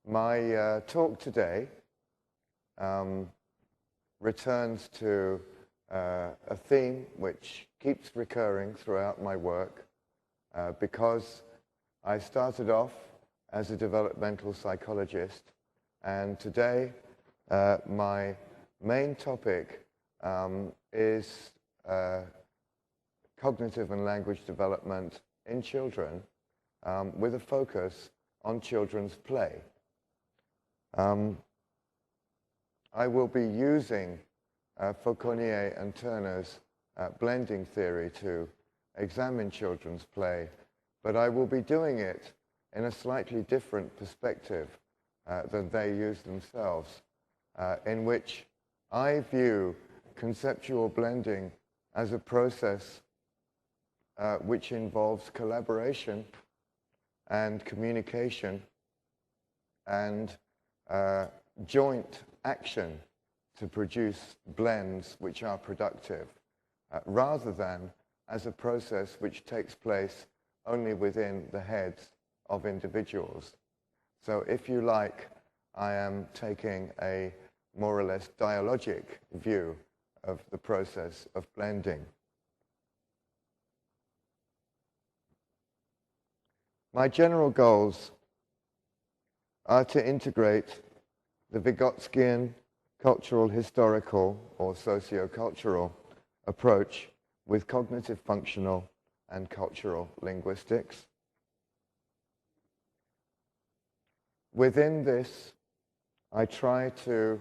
My talk today returns to a theme which keeps recurring throughout my work because I started off as a developmental psychologist, and today my main topic is cognitive and language development in children with a focus on children's play. I will be using Fauconnier and Turner's blending theory to examine children's play, but I will be doing it in a slightly different perspective than they use themselves, in which I view conceptual blending as a process which involves collaboration and communication and joint action to produce blends which are productive, rather than as a process which takes place only within the heads of individuals. So if you like, I am taking a more or less dialogic view of the process of blending. My general goals are to integrate the Vygotskian cultural historical or socio-cultural approach with cognitive functional and cultural linguistics. Within this, I try to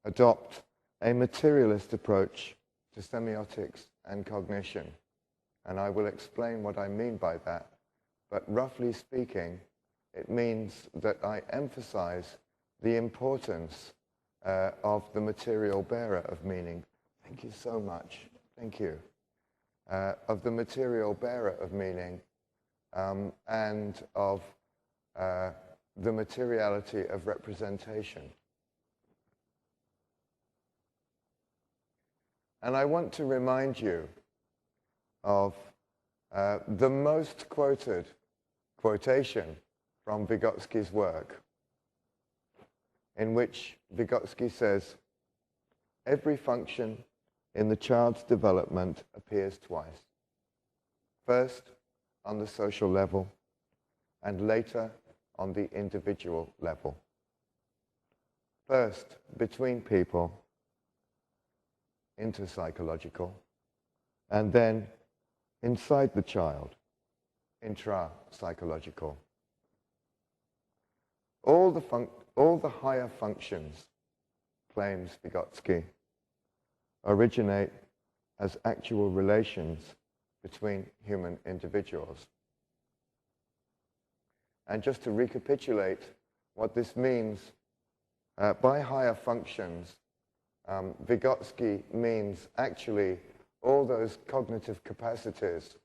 adopt a materialist approach to semiotics and cognition, and I will explain what I mean by that. But roughly speaking, it means that I emphasize the importance of the material bearer of meaning. Thank you so much. Thank you. Of the material bearer of meaning and of the materiality of representation. And I want to remind you of the most quoted quotation from Vygotsky's work, in which Vygotsky says, every function in the child's development appears twice. First, on the social level, and later on the individual level. First, between people, interpsychological, and then inside the child, intrapsychological. All the higher functions, claims Vygotsky, originate as actual relations between human individuals. And just to recapitulate what this means, by higher functions, Vygotsky means actually all those cognitive capacities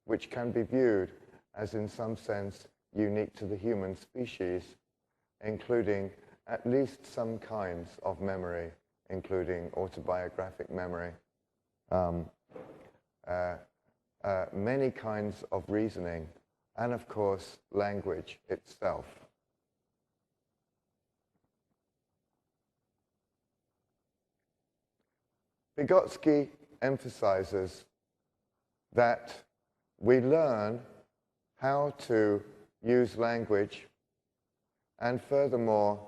which can be viewed as in some sense unique to the human species, including at least some kinds of memory, including autobiographic memory, many kinds of reasoning, and of course language itself. Vygotsky emphasizes that we learn how to use language, and furthermore,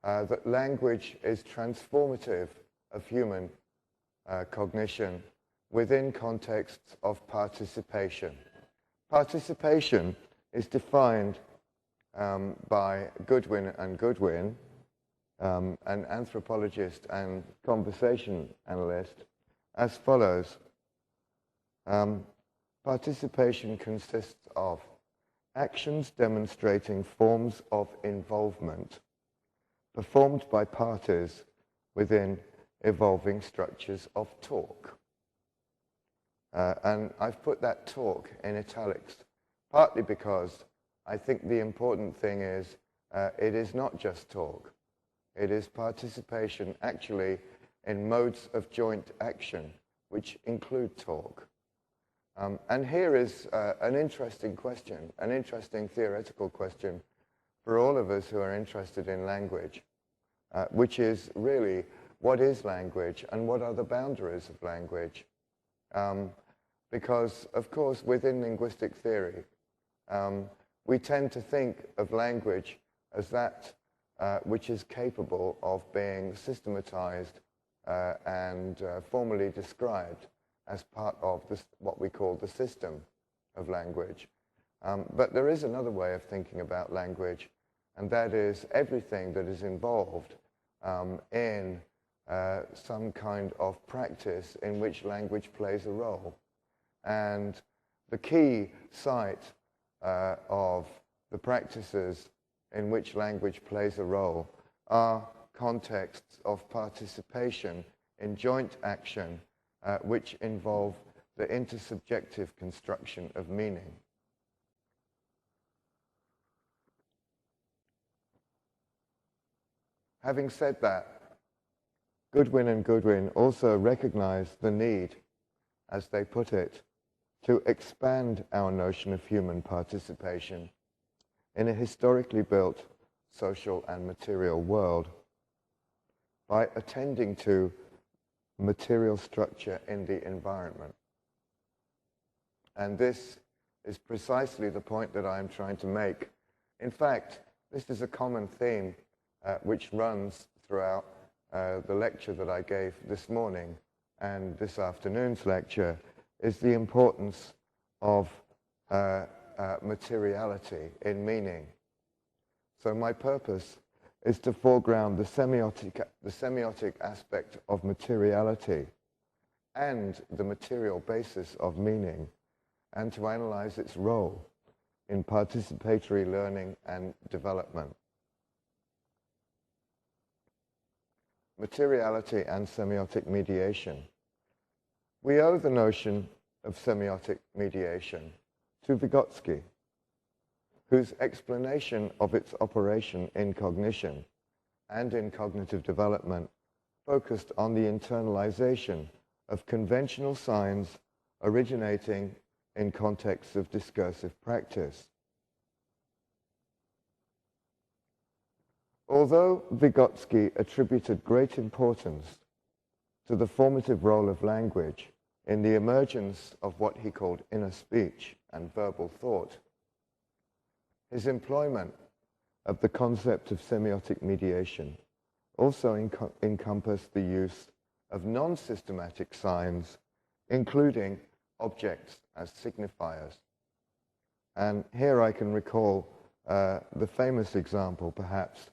that language is transformative of human cognition within contexts of participation. Participation is defined by Goodwin and Goodwin, an anthropologist and conversation analyst, as follows. Participation consists of actions demonstrating forms of involvement performed by parties within evolving structures of talk. And I've put that talk in italics, partly because I think the important thing is it is not just talk. It is participation actually in modes of joint action, which include talk. And here is an interesting question, an interesting theoretical question for all of us who are interested in language, which is really what is language and what are the boundaries of language. Because, of course, within linguistic theory, we tend to think of language as that which is capable of being systematized and formally described as part of this, what we call the system of language. But there is another way of thinking about language, and that is everything that is involved in some kind of practice in which language plays a role. And the key site of the practices in which language plays a role are contexts of participation in joint action which involve the intersubjective construction of meaning. Having said that, Goodwin and Goodwin also recognize the need, as they put it, to expand our notion of human participation in a historically built social and material world by attending to material structure in the environment. And this is precisely the point that I am trying to make. In fact, this is a common theme which runs throughout the lecture that I gave this morning and this afternoon's lecture, is the importance of materiality in meaning. So my purpose is to foreground the semiotic aspect of materiality and the material basis of meaning, and to analyze its role in participatory learning and development. Materiality and semiotic mediation. We owe the notion of semiotic mediation to Vygotsky, whose explanation of its operation in cognition and in cognitive development focused on the internalization of conventional signs originating in contexts of discursive practice. Although Vygotsky attributed great importance to the formative role of language in the emergence of what he called inner speech and verbal thought, his employment of the concept of semiotic mediation also encompassed the use of non-systematic signs, including objects as signifiers. And here I can recall the famous example, perhaps,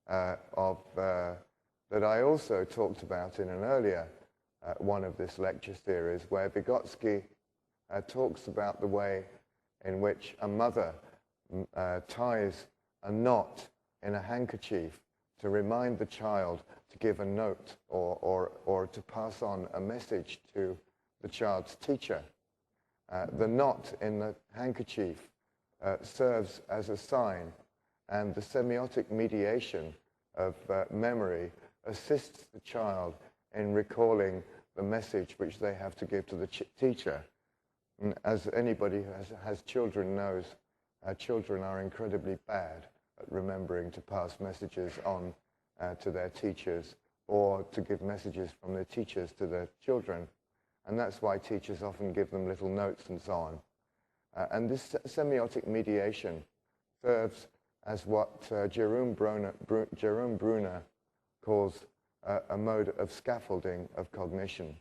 that I also talked about in an earlier one of this lecture series, where Vygotsky talks about the way in which a mother ties a knot in a handkerchief to remind the child to give a note or to pass on a message to the child's teacher. The knot in the handkerchief serves as a sign, and the semiotic mediation of memory assists the child in recalling the message which they have to give to the teacher. And as anybody who has children knows, children are incredibly bad at remembering to pass messages on to their teachers or to give messages from their teachers to their children. And that's why teachers often give them little notes and so on. And this semiotic mediation serves as what Jerome Bruner calls a mode of scaffolding of cognition,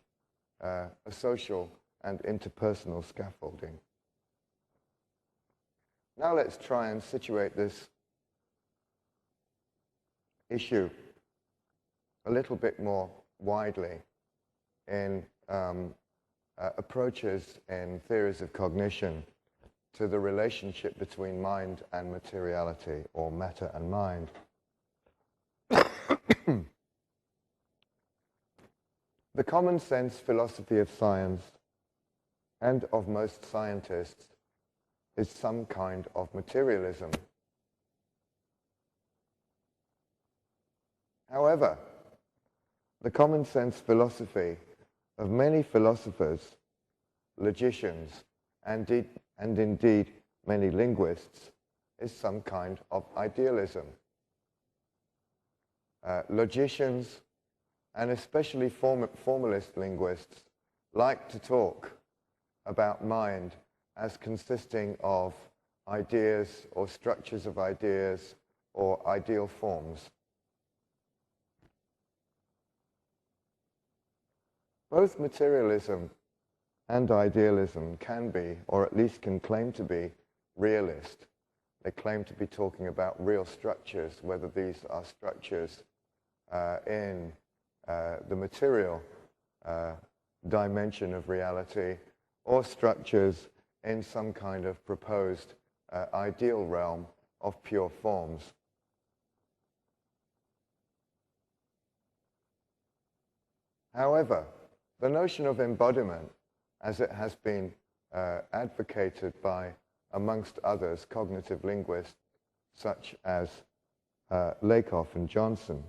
a social and interpersonal scaffolding. Now let's try and situate this issue a little bit more widely in approaches in theories of cognition to the relationship between mind and materiality, or matter and mind. The common sense philosophy of science and of most scientists is some kind of materialism. However, the common sense philosophy of many philosophers, logicians, and indeed many linguists is some kind of idealism. Logicians, and especially formalist linguists, like to talk about mind as consisting of ideas or structures of ideas or ideal forms. Both materialism and idealism can be, or at least can claim to be, realist. They claim to be talking about real structures, whether these are structures in the material dimension of reality or structures in some kind of proposed ideal realm of pure forms. However, the notion of embodiment, as it has been advocated by, amongst others, cognitive linguists such as Lakoff and Johnson,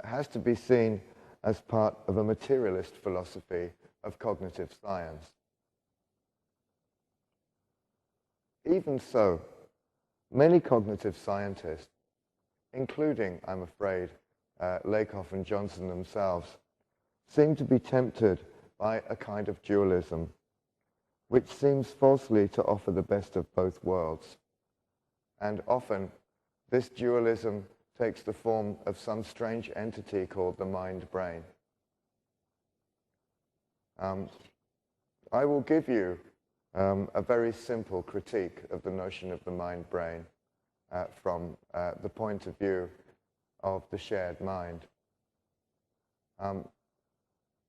has to be seen as part of a materialist philosophy of cognitive science. Even so, many cognitive scientists, including, I'm afraid, Lakoff and Johnson themselves, seem to be tempted by a kind of dualism, which seems falsely to offer the best of both worlds. And often, this dualism takes the form of some strange entity called the mind-brain. I will give you a very simple critique of the notion of the mind-brain from the point of view of the shared mind.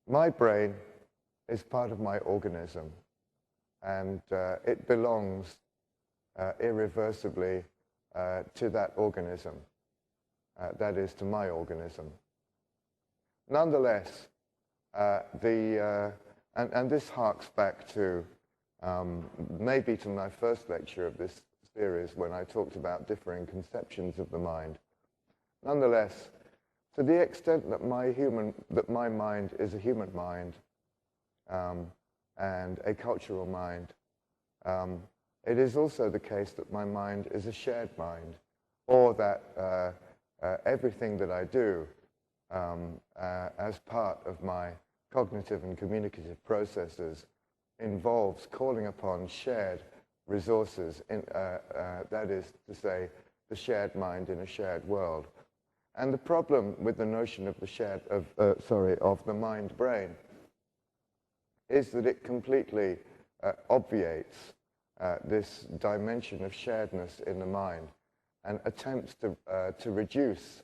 My brain is part of my organism, and it belongs irreversibly to that organism. That is, to my organism. Nonetheless, and this harks back to maybe to my first lecture of this series when I talked about differing conceptions of the mind. Nonetheless, to the extent that my mind is a human mind and a cultural mind, it is also the case that my mind is a shared mind, or that everything that I do as part of my cognitive and communicative processes involves calling upon shared resources, that is to say, the shared mind in a shared world. And the problem with the notion of of the mind-brain is that it completely obviates this dimension of sharedness in the mind and attempts to reduce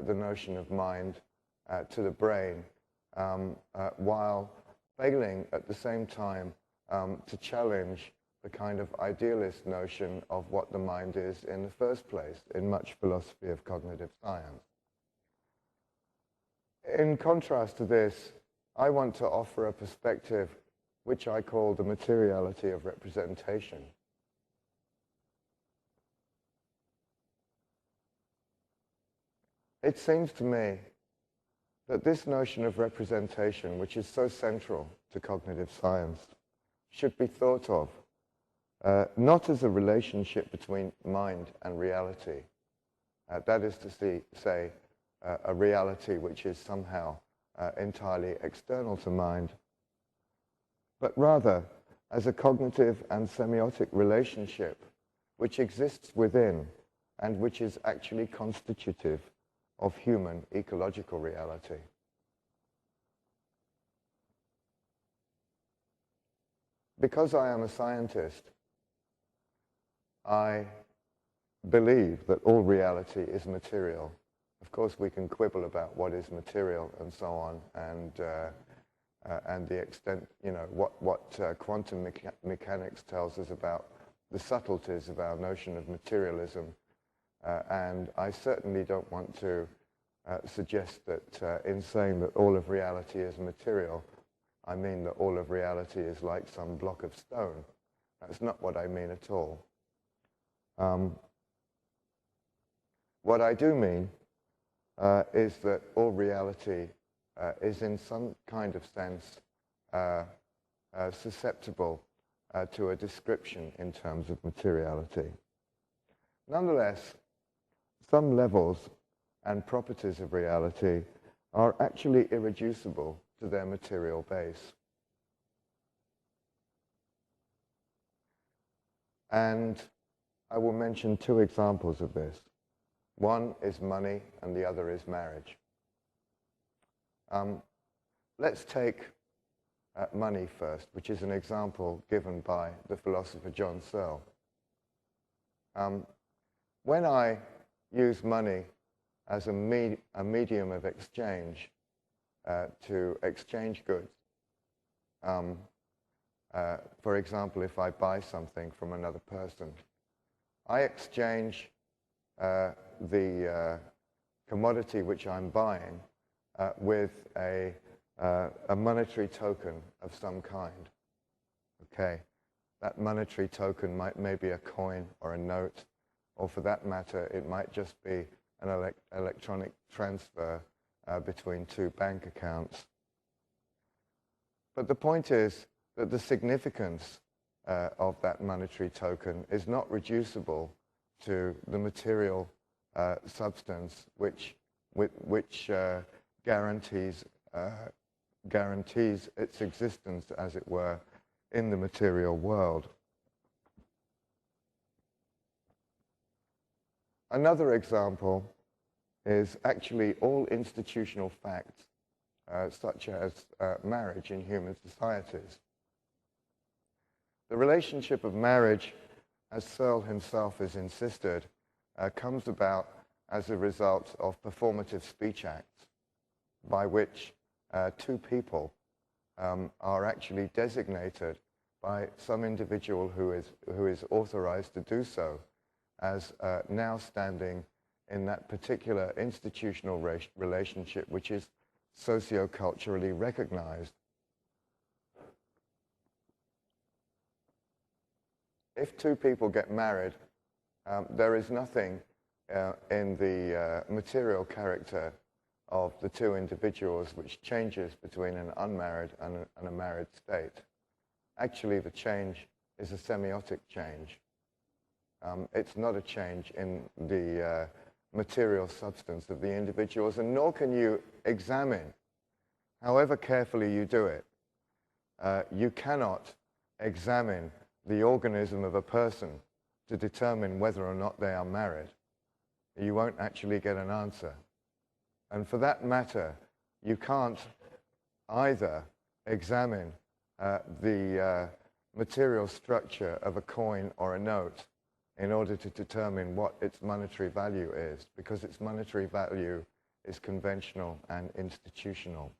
the notion of mind to the brain while failing at the same time to challenge the kind of idealist notion of what the mind is in the first place in much philosophy of cognitive science. In contrast to this, I want to offer a perspective which I call the materiality of representation. It seems to me that this notion of representation, which is so central to cognitive science, should be thought of not as a relationship between mind and reality, that is to say, a reality which is somehow entirely external to mind, but rather as a cognitive and semiotic relationship which exists within and which is actually constitutive of human ecological reality. Because I am a scientist, I believe that all reality is material. Of course, we can quibble about what is material and so on, and the extent, what quantum mechanics tells us about the subtleties of our notion of materialism. And I certainly don't want to suggest that in saying that all of reality is material, I mean that all of reality is like some block of stone. That's not what I mean at all. What I do mean is that all reality is in some kind of sense susceptible to a description in terms of materiality. Nonetheless, some levels and properties of reality are actually irreducible to their material base. And I will mention two examples of this. One is money and the other is marriage. Let's take money first, which is an example given by the philosopher John Searle. When I use money as a medium of exchange to exchange goods, for example, if I buy something from another person, I exchange the commodity which I'm buying with a monetary token of some kind. Okay, that monetary token may be a coin or a note, or for that matter, it might just be an electronic transfer between two bank accounts. But the point is that the significance of that monetary token is not reducible to the material substance which guarantees its existence, as it were, in the material world. Another example is actually all institutional facts, such as marriage in human societies. The relationship of marriage, as Searle himself has insisted, comes about as a result of performative speech acts by which two people are actually designated by some individual who is authorized to do so as now standing in that particular institutional relationship which is socio-culturally recognized. If two people get married, there is nothing in the material character of the two individuals which changes between an unmarried and a married state. Actually, the change is a semiotic change. It's not a change in the material substance of the individuals, and nor can you examine, however carefully you do it, you cannot examine the organism of a person to determine whether or not they are married. You won't actually get an answer. And for that matter, you can't either examine the material structure of a coin or a note in order to determine what its monetary value is, because its monetary value is conventional and institutional.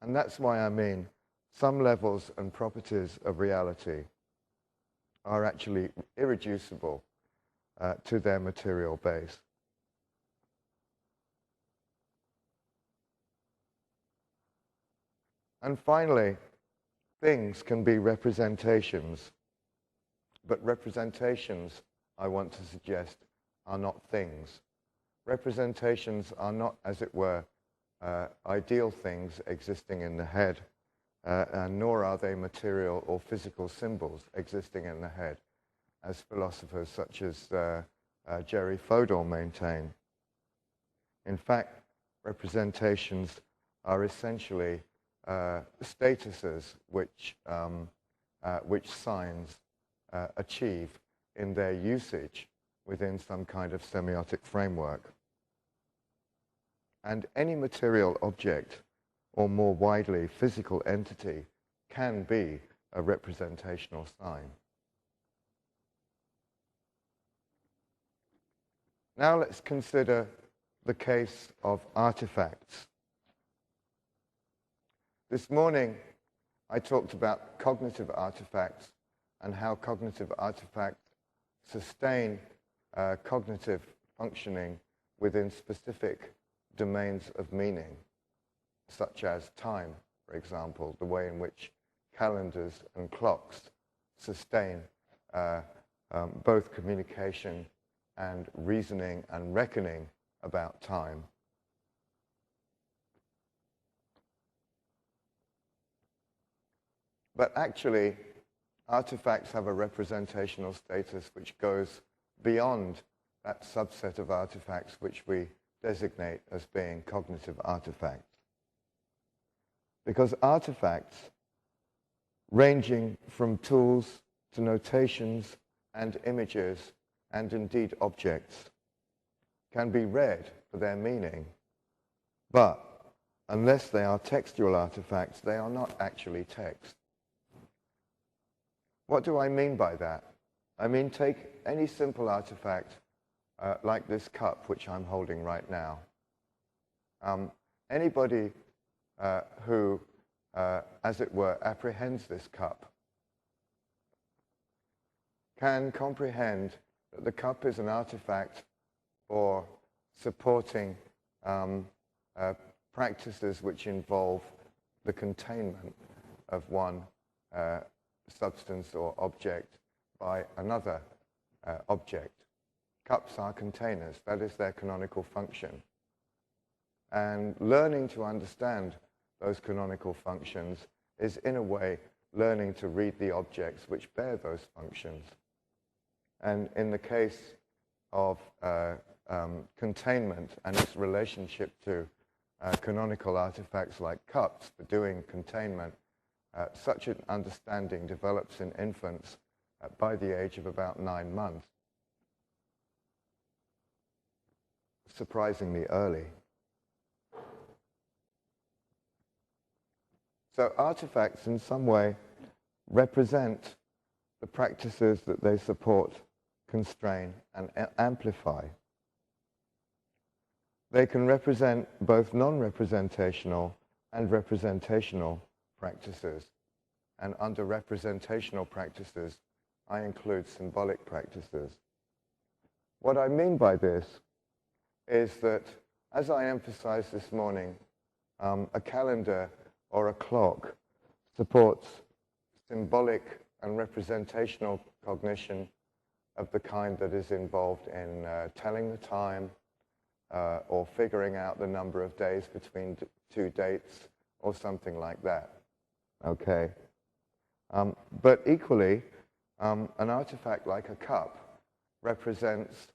And that's why I mean some levels and properties of reality are actually irreducible to their material base. And finally, things can be representations, but representations, I want to suggest, are not things. Representations are not, as it were, ideal things existing in the head, and nor are they material or physical symbols existing in the head, as philosophers such as Jerry Fodor maintain. In fact, representations are essentially statuses which signs achieve in their usage within some kind of semiotic framework. And any material object, or more widely, physical entity, can be a representational sign. Now let's consider the case of artifacts. This morning, I talked about cognitive artifacts and how cognitive artifacts sustain cognitive functioning within specific domains of meaning, such as time, for example, the way in which calendars and clocks sustain both communication and reasoning and reckoning about time. But actually, artifacts have a representational status which goes beyond that subset of artifacts which we designate as being cognitive artifacts. Because artifacts, ranging from tools to notations and images and indeed objects, can be read for their meaning, but unless they are textual artifacts, they are not actually text. What do I mean by that? I mean, take any simple artifact like this cup, which I'm holding right now. Anybody who, as it were, apprehends this cup can comprehend that the cup is an artifact for supporting practices which involve the containment of one substance or object by another object. Cups are containers. That is their canonical function. And learning to understand those canonical functions is, in a way, learning to read the objects which bear those functions. And in the case of containment and its relationship to canonical artifacts like cups for doing containment, such an understanding develops in infants by the age of about 9 months. Surprisingly early. So artifacts in some way represent the practices that they support, constrain, and amplify. They can represent both non-representational and representational practices. And under representational practices, I include symbolic practices. What I mean by this is that, as I emphasized this morning, a calendar or a clock supports symbolic and representational cognition of the kind that is involved in telling the time or figuring out the number of days between two dates or something like that. Okay? But equally, an artifact like a cup represents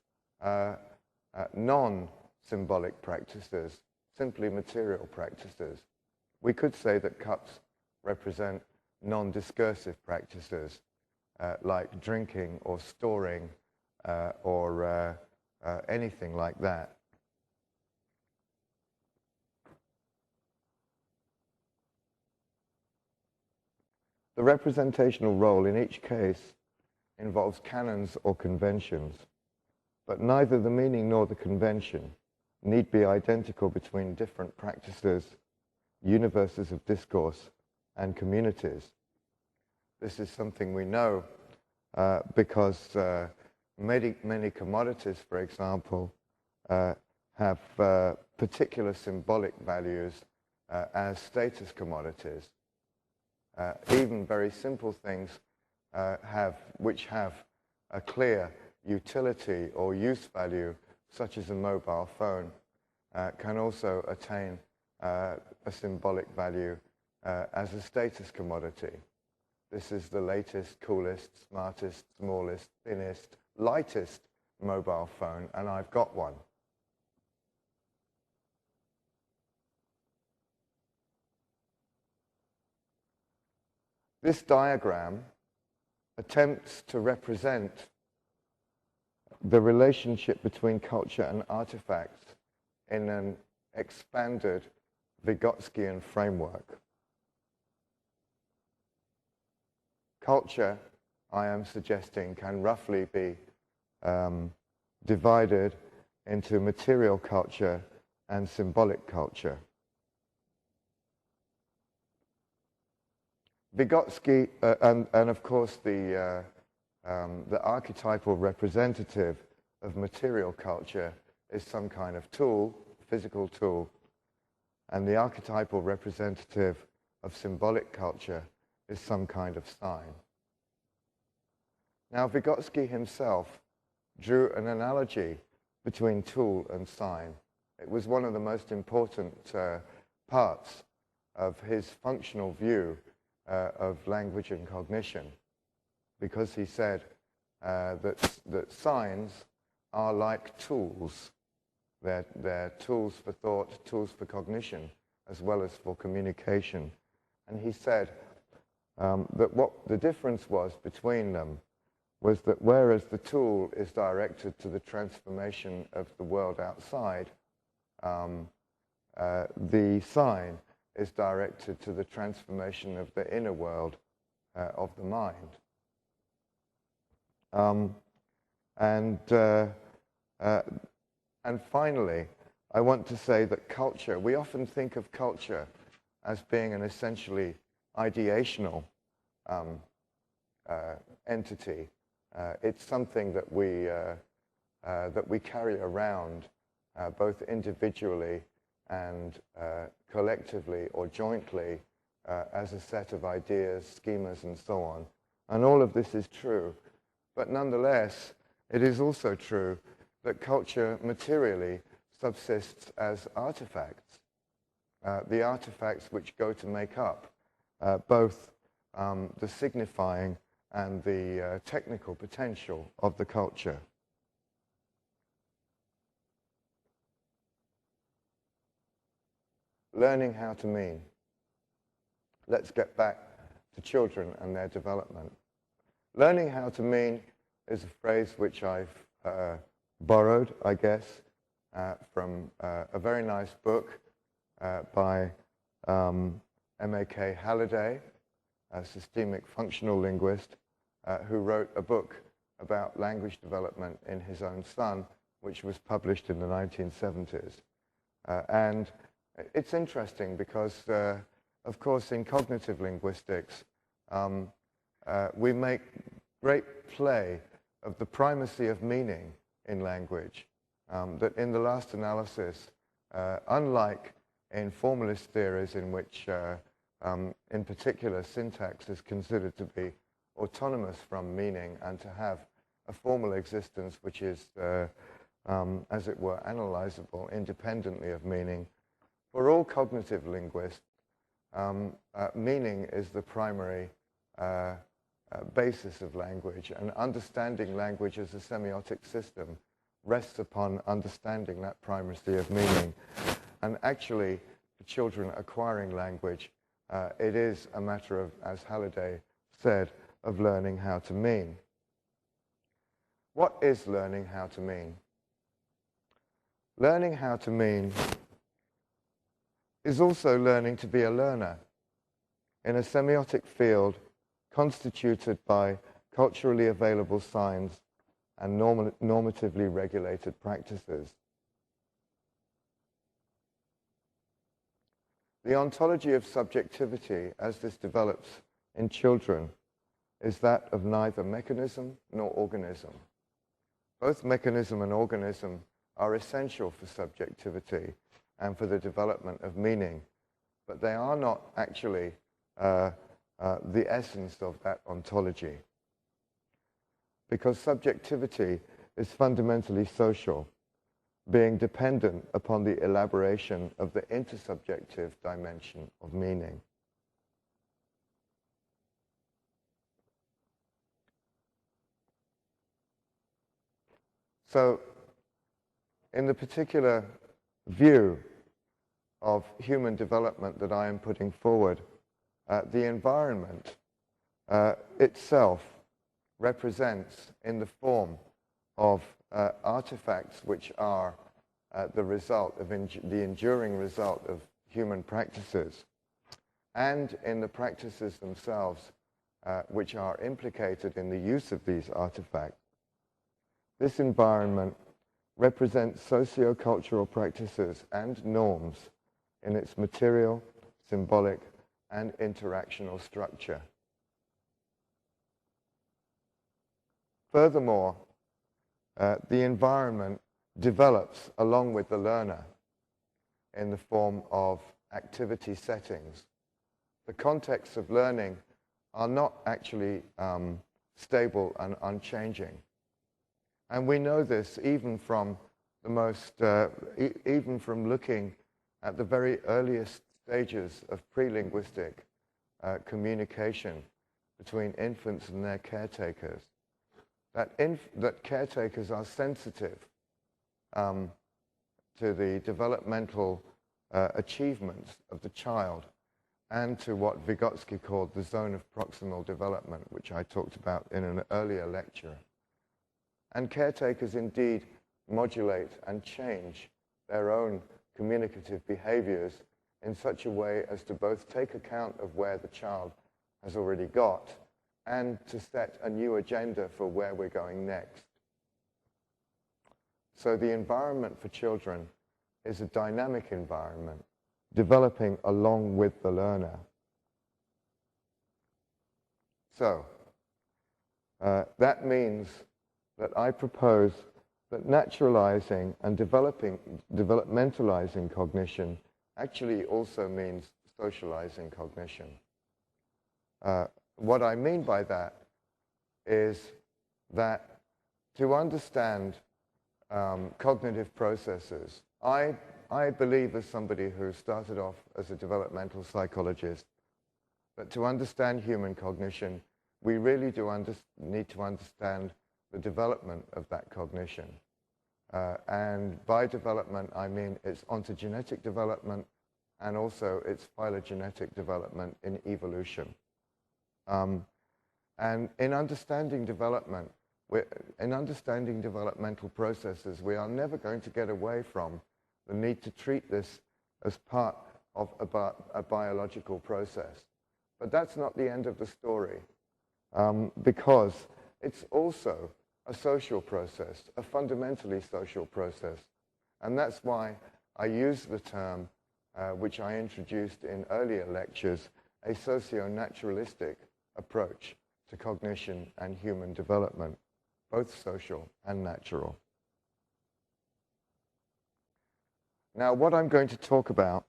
non-symbolic practices, simply material practices. We could say that cups represent non-discursive practices, like drinking or storing or anything like that. The representational role in each case involves canons or conventions, but neither the meaning nor the convention need be identical between different practices, universes of discourse, and communities. This is something we know because many commodities, for example, have particular symbolic values as status commodities. Even very simple things which have a clear utility or use value, such as a mobile phone, can also attain a symbolic value as a status commodity. This is the latest, coolest, smartest, smallest, thinnest, lightest mobile phone, and I've got one. This diagram attempts to represent the relationship between culture and artifacts in an expanded Vygotskian framework. Culture, I am suggesting, can roughly be divided into material culture and symbolic culture. Vygotsky, and of course the archetypal representative of material culture is some kind of tool, physical tool, and the archetypal representative of symbolic culture is some kind of sign. Now, Vygotsky himself drew an analogy between tool and sign. It was one of the most important parts of his functional view of language and cognition. because he said that signs are like tools. They're tools for thought, tools for cognition, as well as for communication. And he said that what the difference was between them was that whereas the tool is directed to the transformation of the world outside, the sign is directed to the transformation of the inner world of the mind. And finally, I want to say that culture, we often think of culture as being an essentially ideational entity. It's something that we carry around both individually and collectively or jointly as a set of ideas, schemas, and so on. And all of this is true. But nonetheless, it is also true that culture materially subsists as artifacts, the artifacts which go to make up both the signifying and the technical potential of the culture. Learning how to mean. Let's get back to children and their development. Learning how to mean is a phrase which I've borrowed, I guess, from a very nice book by M.A.K. Halliday, a systemic functional linguist, who wrote a book about language development in his own son, which was published in the 1970s. And it's interesting because, of course, in cognitive linguistics, we make great play of the primacy of meaning in language, that in the last analysis, unlike in formalist theories in which, in particular, syntax is considered to be autonomous from meaning and to have a formal existence which is, as it were, analyzable independently of meaning, for all cognitive linguists, meaning is the primary basis of language, and understanding language as a semiotic system rests upon understanding that primacy of meaning. And actually, for children acquiring language, it is a matter of, as Halliday said, of learning how to mean. What is learning how to mean? Learning how to mean is also learning to be a learner in a semiotic field constituted by culturally available signs and normatively regulated practices. The ontology of subjectivity, as this develops in children, is that of neither mechanism nor organism. Both mechanism and organism are essential for subjectivity and for the development of meaning, but they are not actually the essence of that ontology. Because subjectivity is fundamentally social, being dependent upon the elaboration of the intersubjective dimension of meaning. So, in the particular view of human development that I am putting forward, the environment itself represents in the form of artifacts which are the result of the enduring result of human practices, and in the practices themselves which are implicated in the use of these artifacts. This environment represents socio-cultural practices and norms in its material, symbolic, and interactional structure. Furthermore, the environment develops along with the learner in the form of activity settings. The contexts of learning are not actually stable and unchanging. And we know this even from the most, even from looking at the very earliest stages of pre-linguistic communication, between infants and their caretakers, that caretakers are sensitive to the developmental achievements of the child and to what Vygotsky called the zone of proximal development, which I talked about in an earlier lecture. And caretakers indeed modulate and change their own communicative behaviors in such a way as to both take account of where the child has already got and to set a new agenda for where we're going next. So the environment for children is a dynamic environment, developing along with the learner. So that means that I propose that naturalizing and developmentalizing cognition actually also means socializing cognition. What I mean by that is that to understand cognitive processes, I believe, as somebody who started off as a developmental psychologist, that to understand human cognition, we really do need to understand the development of that cognition. And by development, I mean its ontogenetic development and also its phylogenetic development in evolution. And in understanding development, in understanding developmental processes, we are never going to get away from the need to treat this as part of a biological process. But that's not the end of the story, because it's also a social process, a fundamentally social process. And that's why I use the term, which I introduced in earlier lectures, a socio-naturalistic approach to cognition and human development, both social and natural. Now, what I'm going to talk about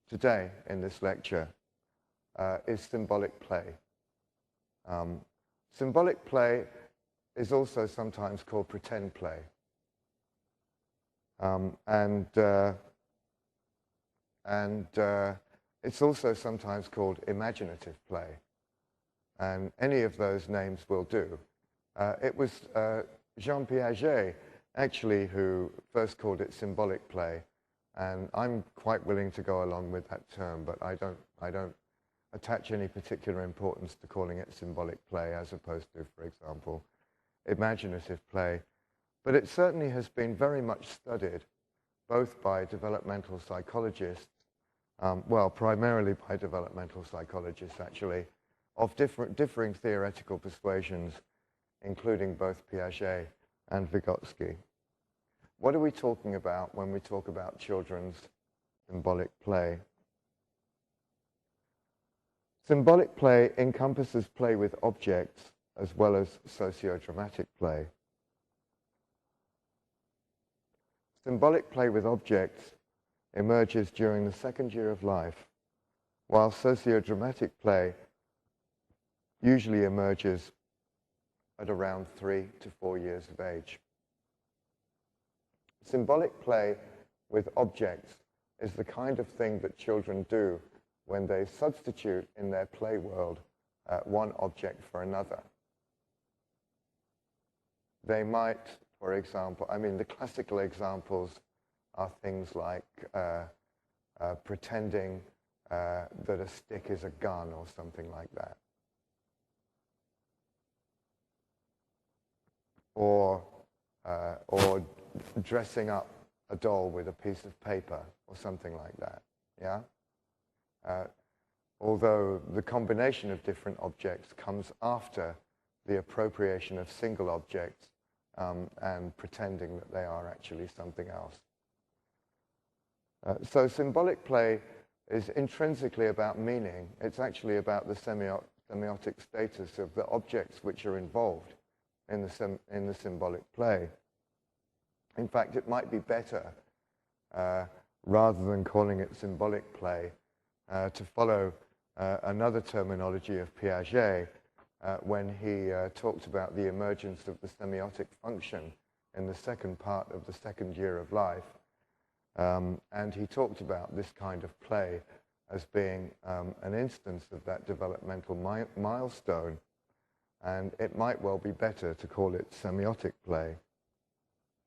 today in this lecture is symbolic play. Symbolic play is also sometimes called pretend play. It's also sometimes called imaginative play. And any of those names will do. It was Jean Piaget, actually, who first called it symbolic play. And I'm quite willing to go along with that term, but I don't attach any particular importance to calling it symbolic play as opposed to, for example, imaginative play. But it certainly has been very much studied, both by developmental psychologists, well, primarily by developmental psychologists, actually, of differing theoretical persuasions, including both Piaget and Vygotsky. What are we talking about when we talk about children's symbolic play? Symbolic play encompasses play with objects as well as sociodramatic play. Symbolic play with objects emerges during the second year of life, while sociodramatic play usually emerges at around 3 to 4 years of age. Symbolic play with objects is the kind of thing that children do when they substitute in their play world one object for another. They might, for example, I mean, the classical examples are things like pretending that a stick is a gun or something like that. Or dressing up a doll with a piece of paper or something like that, yeah? Although the combination of different objects comes after the appropriation of single objects and pretending that they are actually something else. So symbolic play is intrinsically about meaning. It's actually about the semiotic status of the objects which are involved in the symbolic play. In fact, it might be better, rather than calling it symbolic play, to follow another terminology of Piaget when he talked about the emergence of the semiotic function in the second part of the second year of life. And he talked about this kind of play as being an instance of that developmental milestone, and it might well be better to call it semiotic play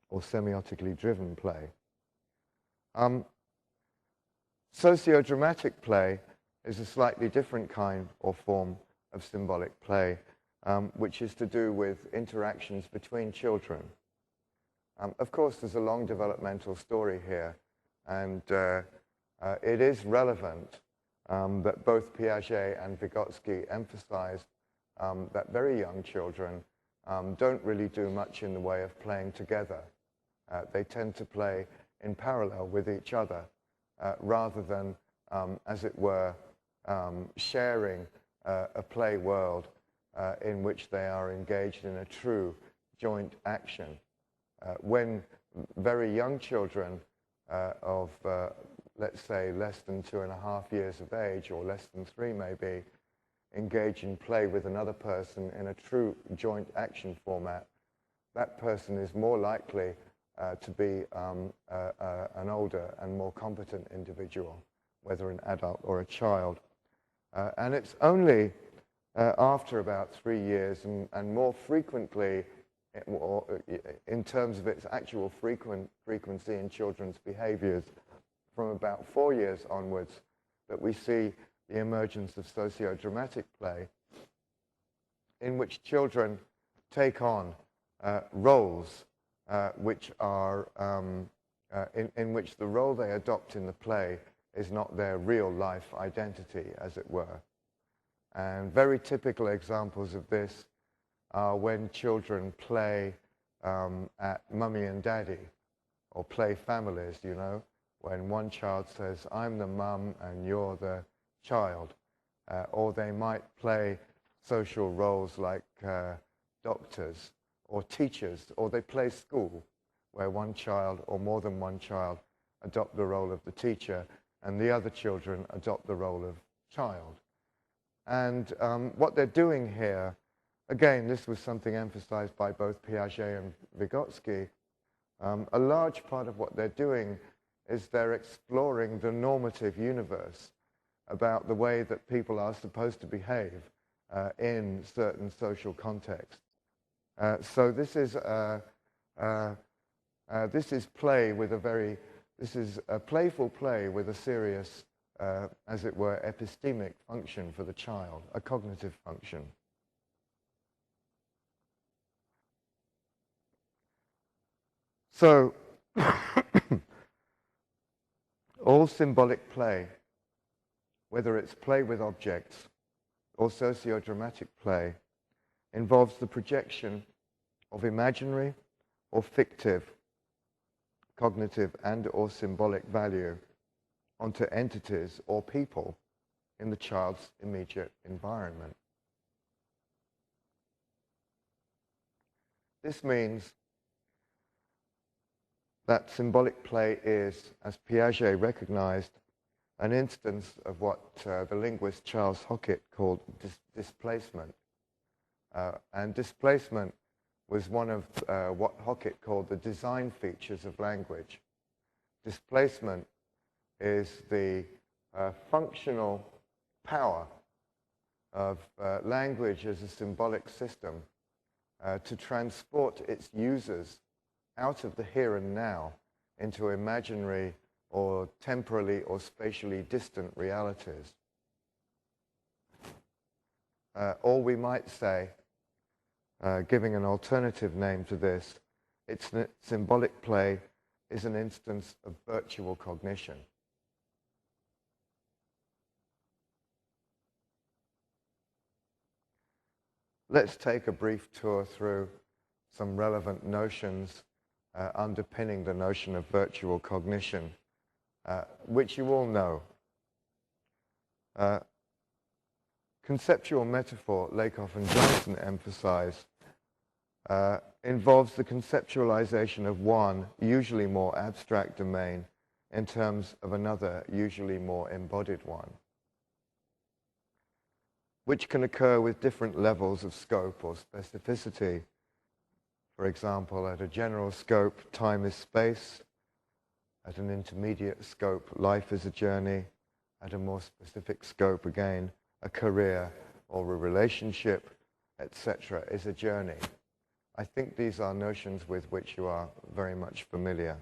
or semiotically driven play. Sociodramatic play is a slightly different kind or form of symbolic play, which is to do with interactions between children. Of course, there's a long developmental story here, and it is relevant that both Piaget and Vygotsky emphasized that very young children don't really do much in the way of playing together. They tend to play in parallel with each other rather than, as it were, sharing a play world in which they are engaged in a true joint action. When very young children of, let's say, less than 2.5 years of age, or less than 3 maybe, engage in play with another person in a true joint action format, that person is more likely to be an older and more competent individual, whether an adult or a child. And it's only after about 3 years, and more frequently, in terms of its actual frequency in children's behaviors, from about 4 years onwards, that we see the emergence of sociodramatic play, in which children take on roles which are, in which the role they adopt in the play is not their real life identity, as it were. And very typical examples of this are when children play at mummy and daddy, or play families, you know, when one child says, I'm the mum and you're the child. Or they might play social roles like doctors or teachers, or they play school, where one child or more than one child adopt the role of the teacher and the other children adopt the role of child. And what they're doing here, again, this was something emphasized by both Piaget and Vygotsky, a large part of what they're doing is they're exploring the normative universe about the way that people are supposed to behave in certain social contexts. So this is play with a very, this is a playful play with a serious, as it were, epistemic function for the child, a cognitive function. So, all symbolic play, whether it's play with objects or sociodramatic play, involves the projection of imaginary or fictive, cognitive and or symbolic value onto entities or people in the child's immediate environment. This means that symbolic play is, as Piaget recognized, an instance of what the linguist Charles Hockett called displacement. And displacement was one of what Hockett called the design features of language. Displacement is the functional power of language as a symbolic system to transport its users out of the here and now into imaginary or temporally or spatially distant realities. Or we might say, giving an alternative name to this, symbolic play is an instance of virtual cognition. Let's take a brief tour through some relevant notions underpinning the notion of virtual cognition, which you all know. Conceptual metaphor, Lakoff and Johnson emphasize, involves the conceptualization of one, usually more abstract domain in terms of another, usually more embodied one, which can occur with different levels of scope or specificity. For example, at a general scope, time is space. At an intermediate scope, life is a journey. at a more specific scope, again, a career or a relationship, etc., is a journey. I think these are notions with which you are very much familiar.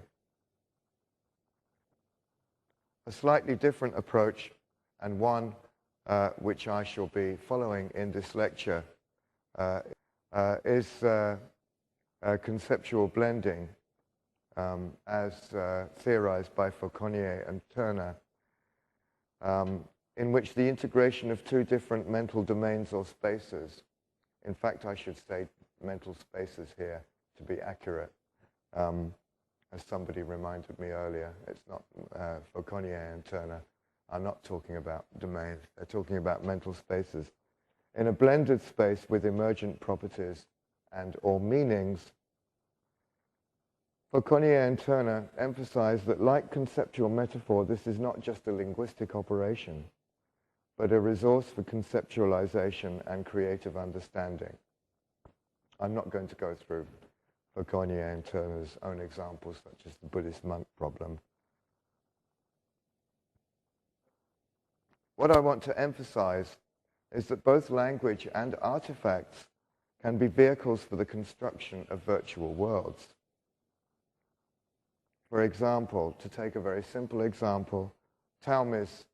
A slightly different approach, and one which I shall be following in this lecture, is conceptual blending, as theorized by Fauconnier and Turner, in which the integration of two different mental domains or spaces, in fact I should say mental spaces here to be accurate, as somebody reminded me earlier, it's not Fauconnier and Turner are not talking about domains, they're talking about mental spaces. In a blended space with emergent properties and or meanings, Fauconnier and Turner emphasize that, like conceptual metaphor, this is not just a linguistic operation, but a resource for conceptualization and creative understanding. I'm not going to go through Fauconnier and Turner's own examples, such as the Buddhist monk problem. What I want to emphasize is that both language and artifacts can be vehicles for the construction of virtual worlds. For example, to take a very simple example, Talmiz's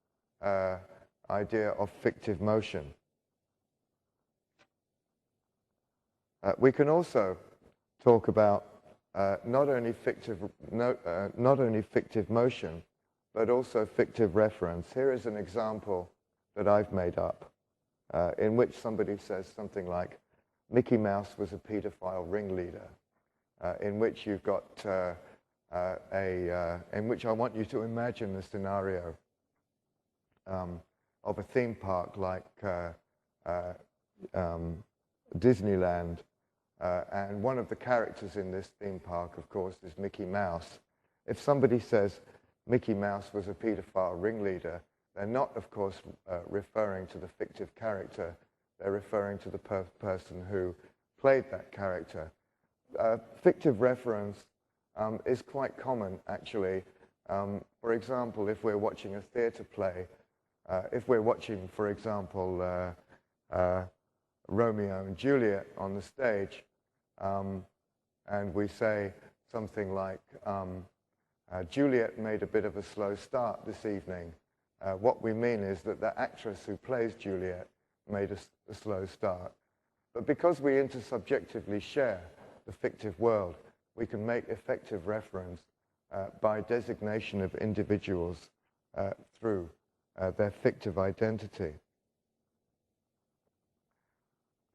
idea of fictive motion. We can also talk about not only fictive motion, but also fictive reference. Here is an example that I've made up, in which somebody says something like, Mickey Mouse was a paedophile ringleader, in which you've got in which I want you to imagine the scenario of a theme park like Disneyland, and one of the characters in this theme park, of course, is Mickey Mouse. If somebody says Mickey Mouse was a paedophile ringleader, they're not, of course, referring to the fictive character. They're referring to the person who played that character. Fictive reference is quite common, actually. For example, if we're watching a theatre play, if we're watching, for example, Romeo and Juliet on the stage, and we say something like, Juliet made a bit of a slow start this evening. What we mean is that the actress who plays Juliet made a slow start. But because we intersubjectively share the fictive world, we can make effective reference by designation of individuals through their fictive identity.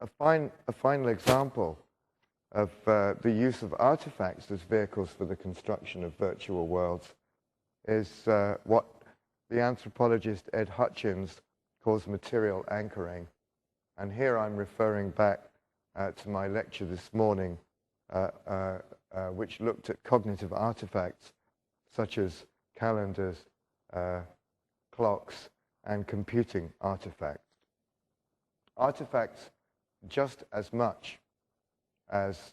A final example of the use of artifacts as vehicles for the construction of virtual worlds is what the anthropologist Ed Hutchins calls material anchoring. And here I'm referring back to my lecture this morning, which looked at cognitive artifacts such as calendars, clocks, and computing artifacts. Artifacts, just as much as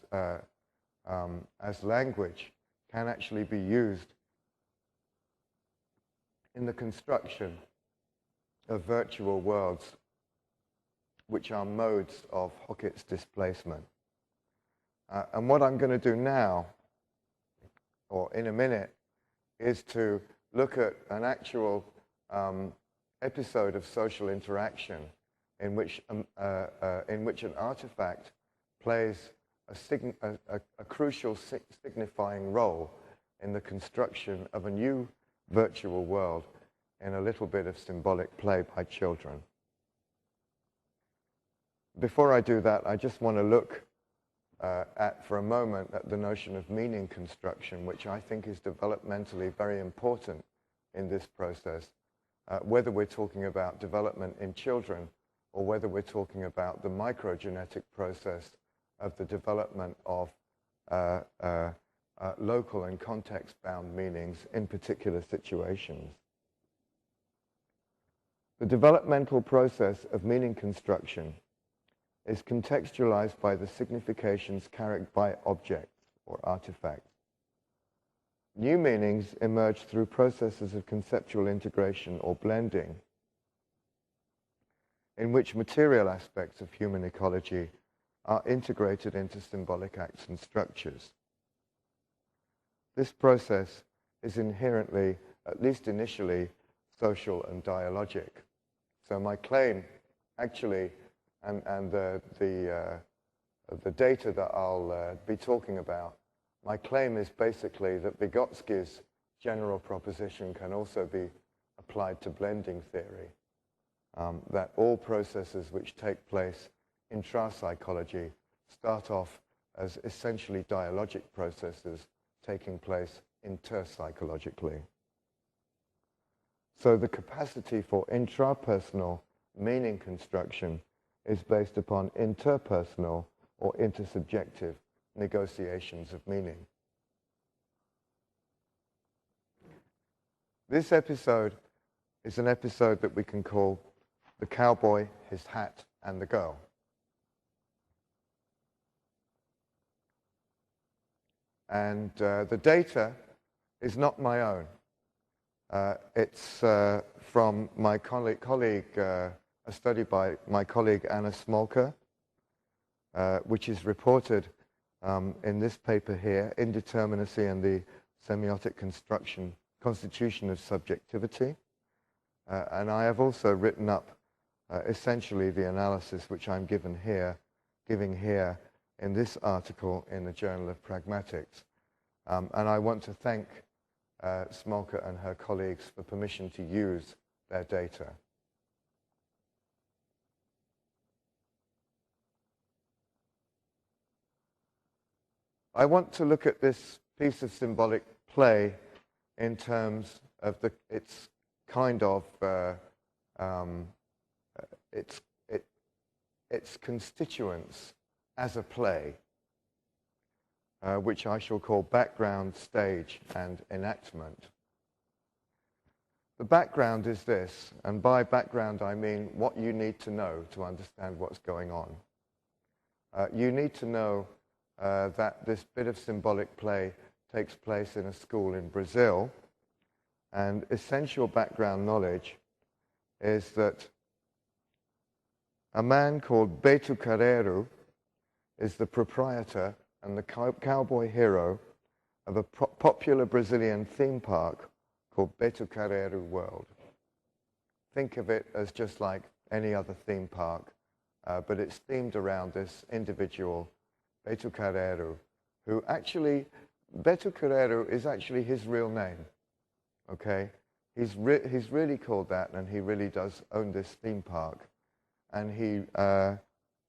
language, can actually be used in the construction of virtual worlds, which are modes of Hockett's displacement. And what I'm going to do now, or in a minute, is to look at an actual episode of social interaction in which an artifact plays a crucial signifying role in the construction of a new virtual world in a little bit of symbolic play by children. Before I do that, I just want to look for a moment at the notion of meaning construction, which I think is developmentally very important in this process, whether we're talking about development in children or whether we're talking about the microgenetic process of the development of local and context-bound meanings in particular situations. The developmental process of meaning construction is contextualized by the significations carried by objects or artifacts. New meanings emerge through processes of conceptual integration or blending, in which material aspects of human ecology are integrated into symbolic acts and structures. This process is inherently, at least initially, social and dialogic. So my claim, actually, and the data that I'll be talking about, my claim is basically that Vygotsky's general proposition can also be applied to blending theory, that all processes which take place intra-psychology start off as essentially dialogic processes taking place interpsychologically. So the capacity for intrapersonal meaning construction is based upon interpersonal or intersubjective negotiations of meaning. This episode is an episode that we can call The Cowboy, His Hat, and the Girl. And the data is not my own. It's from my colleague, a study by my colleague Anna Smolka, which is reported in this paper here, Indeterminacy and the Semiotic Constitution of Subjectivity. And I have also written up essentially the analysis which I'm giving here in this article in the Journal of Pragmatics. And I want to thank Smolka and her colleagues for permission to use their data. I want to look at this piece of symbolic play in terms of its kind of its constituents as a play, which I shall call background, stage, and enactment. The background is this, and by background I mean what you need to know to understand what's going on. You need to know that this bit of symbolic play takes place in a school in Brazil, and essential background knowledge is that a man called Beto Carreiro is the proprietor and the cowboy hero of a popular Brazilian theme park called Beto Carreiro World. Think of it as just like any other theme park, but it's themed around this individual, Beto Carreiro, who actually, Beto Carreiro is actually his real name, okay? He's really called that, and he really does own this theme park. And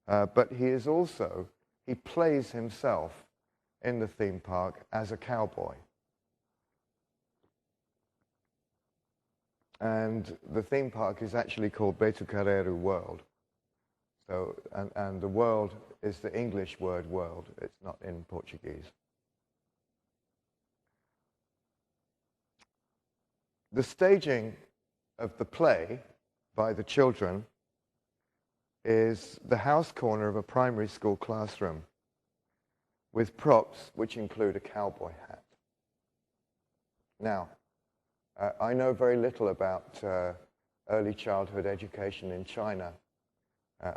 but he is also, he plays himself in the theme park as a cowboy. And the theme park is actually called Beto Carreiro World. So, and the world is the English word world. It's not in Portuguese. The staging of the play by the children is the house corner of a primary school classroom with props which include a cowboy hat. Now, I know very little about early childhood education in China,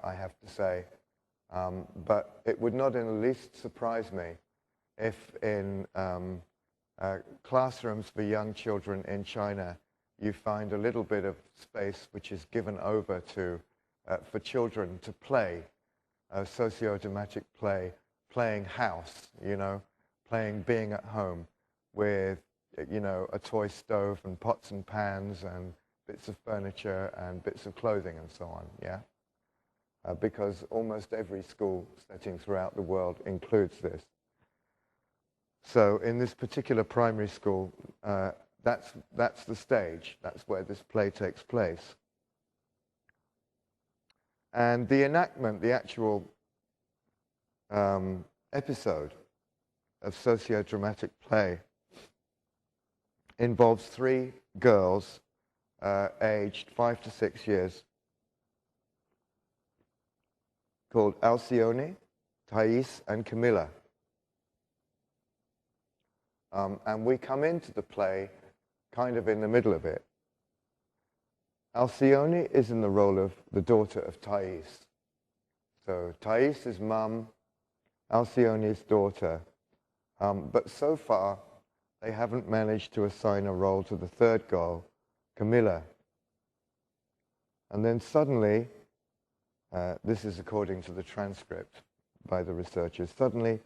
I have to say, but it would not in the least surprise me if in classrooms for young children in China you find a little bit of space which is given over to for children to play, socio-dramatic play, playing house, you know, playing being at home with, you know, a toy stove and pots and pans and bits of furniture and bits of clothing and so on, yeah? Because almost every school setting throughout the world includes this. So in this particular primary school, that's the stage. That's where this play takes place. And the enactment, the actual episode of socio-dramatic play involves three girls aged 5 to 6 years called Alcione, Thais, and Camilla. and we come into the play kind of in the middle of it. Alcyone is in the role of the daughter of Thais. So Thais is mum, Alcyone's daughter. But so far, they haven't managed to assign a role to the third girl, Camilla. And then suddenly, this is according to the transcript by the researchers, suddenly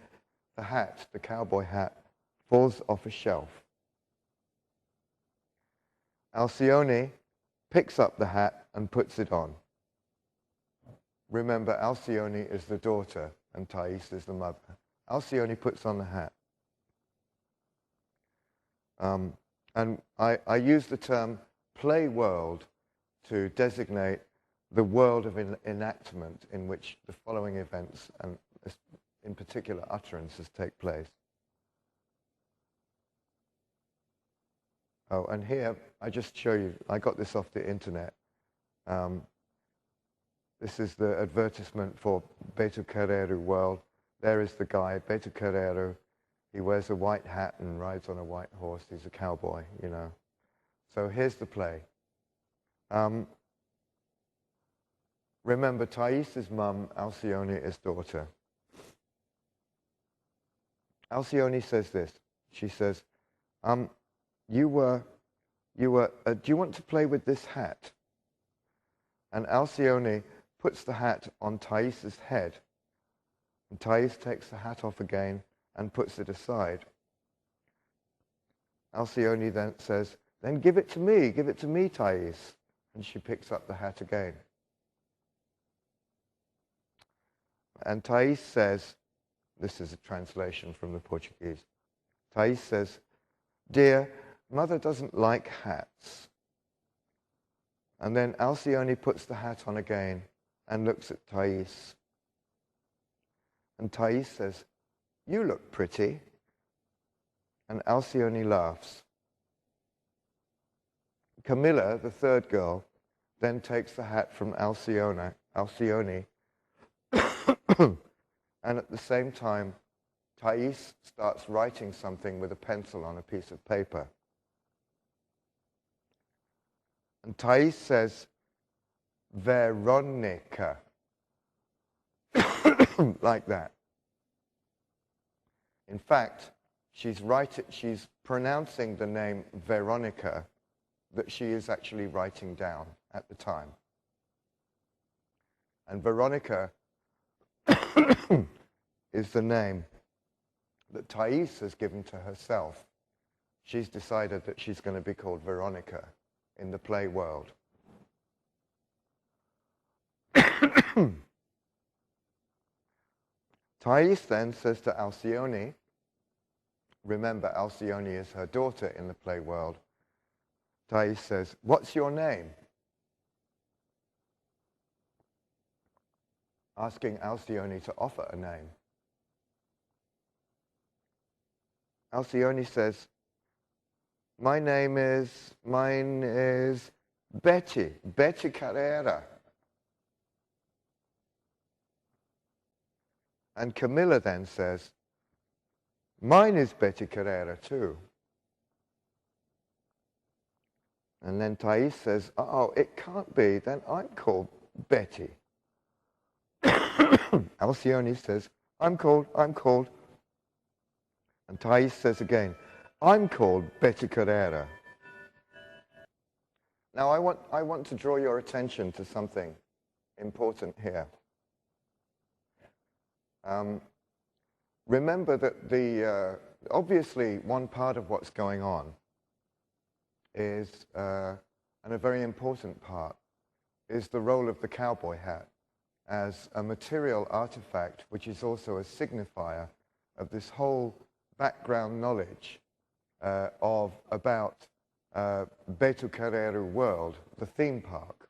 the hat, the cowboy hat, falls off a shelf. Alcyone picks up the hat and puts it on. Remember, Alcyone is the daughter and Thais is the mother. Alcyone puts on the hat. And I use the term play world to designate the world of enactment in which the following events, and in particular utterances, take place. Oh, and here, I just show you, I got this off the internet. This is the advertisement for Beto Carreiro World. There is the guy, Beto Carreiro. He wears a white hat and rides on a white horse. He's a cowboy, you know. So here's the play. Remember, Thais' mum, Alcyone is daughter. Alcyone says this. She says, do you want to play with this hat? And Alcyone puts the hat on Thais' head. And Thais takes the hat off again and puts it aside. Alcyone then says, then give it to me, Thais. And she picks up the hat again. And Thais says, this is a translation from the Portuguese. Thais says, dear, mother doesn't like hats. And then Alcyone puts the hat on again and looks at Thais. And Thais says, you look pretty. And Alcyone laughs. Camilla, the third girl, then takes the hat from Alcyone, and at the same time, Thais starts writing something with a pencil on a piece of paper. And Thais says, Veronica, like that. In fact, she's pronouncing the name Veronica that she is actually writing down at the time. And Veronica is the name that Thais has given to herself. She's decided that she's going to be called Veronica in the play world. Thais then says to Alcyone, remember Alcyone is her daughter in the play world, Thais says, what's your name? Asking Alcyone to offer a name. Alcyone says, mine is Betty Carrera. And Camilla then says, mine is Betty Carrera too. And then Thais says, oh, it can't be, then I'm called Betty. Alcyone says, I'm called. And Thais says again, I'm called Betty Carrera. Now I want to draw your attention to something important here. Remember that obviously one part of what's going on is, and a very important part, is the role of the cowboy hat as a material artifact which is also a signifier of this whole background knowledge about Beto Carreiro World, the theme park.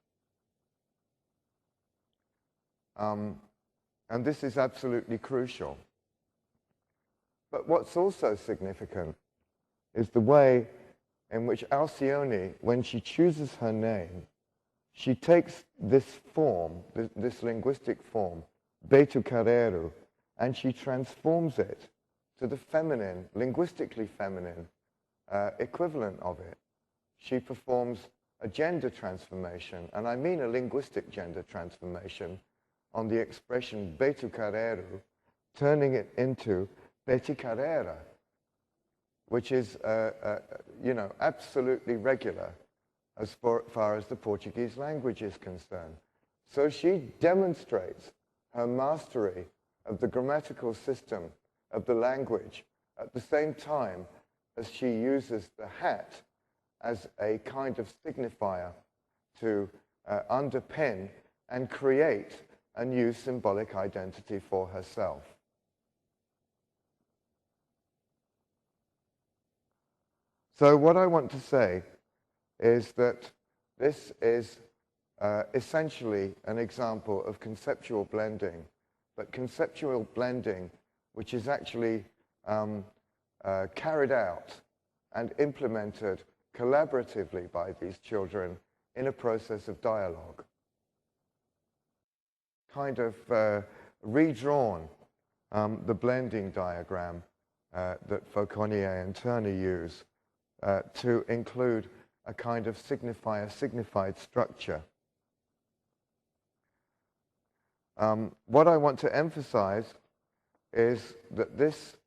And this is absolutely crucial. But what's also significant is the way in which Alcyone, when she chooses her name, she takes this form, this linguistic form, Beto Carreiro, and she transforms it to the feminine, linguistically feminine equivalent of it. She performs a gender transformation, and I mean a linguistic gender transformation, on the expression Betu Carreru, turning it into Beti Carrera, which is, you know, absolutely regular as far as the Portuguese language is concerned. So she demonstrates her mastery of the grammatical system of the language at the same time as she uses the hat as a kind of signifier to underpin and create a new symbolic identity for herself. So what I want to say is that this is essentially an example of conceptual blending, but conceptual blending which is actually carried out and implemented collaboratively by these children in a process of dialogue. Kind of redrawn the blending diagram that Fauconnier and Turner use to include a kind of signified structure. What I want to emphasize is that this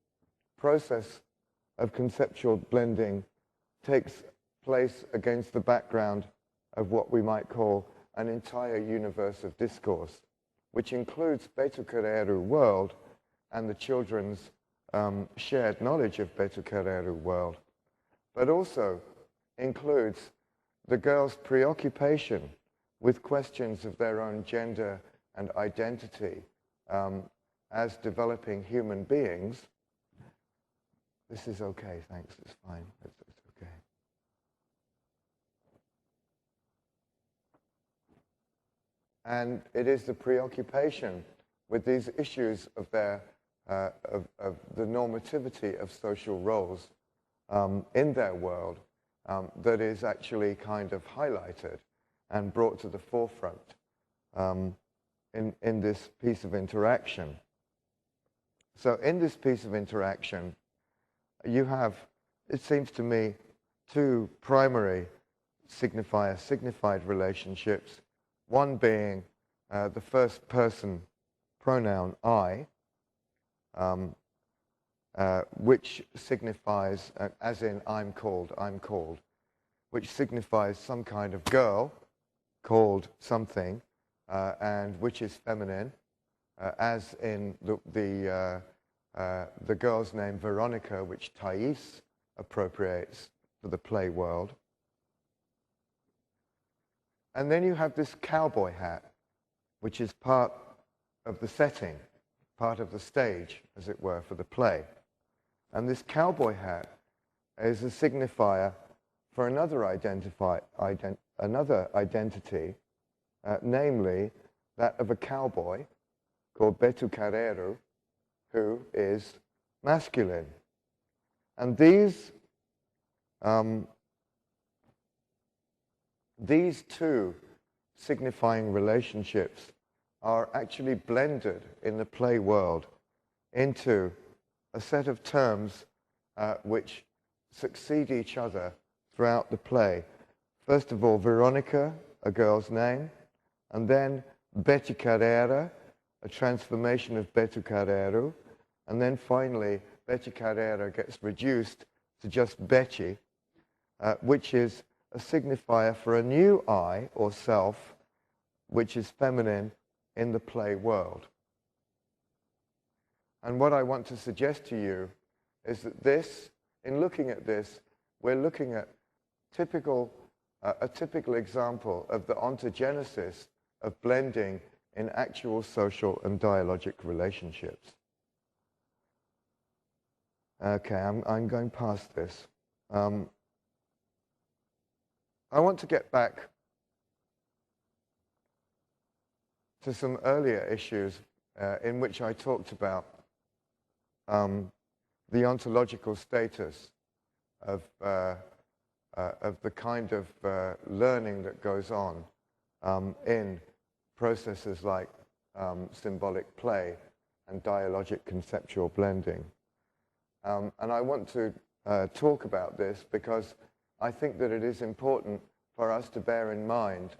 process of conceptual blending takes place against the background of what we might call an entire universe of discourse, which includes Betu Carreru world and the children's shared knowledge of Betu Carreru world, but also includes the girls' preoccupation with questions of their own gender and identity as developing human beings. This is okay, thanks, it's fine, it's okay. And it is the preoccupation with these issues of their of the normativity of social roles in their world that is actually kind of highlighted and brought to the forefront in this piece of interaction. So in this piece of interaction, you have, it seems to me, two primary signified relationships, one being the first person pronoun I, which signifies, as in I'm called, which signifies some kind of girl called something, and which is feminine, as in the girl's name Veronica, which Thais appropriates for the play world. And then you have this cowboy hat, which is part of the setting, part of the stage, as it were, for the play. And this cowboy hat is a signifier for another identity, namely that of a cowboy called Betu Carreru, who is masculine. And these two signifying relationships are actually blended in the play world into a set of terms which succeed each other throughout the play. First of all, Veronica, a girl's name, and then Beti Carrera, a transformation of Betu Carreru, and then finally Beti Carrera gets reduced to just Beti, which is a signifier for a new I, or self, which is feminine in the play world. And what I want to suggest to you is that this, in looking at this, we're looking at a typical example of the ontogenesis of blending in actual social and dialogic relationships. Okay, I'm going past this. I want to get back to some earlier issues in which I talked about the ontological status of the kind of learning that goes on in processes like symbolic play and dialogic conceptual blending. And I want to talk about this because I think that it is important for us to bear in mind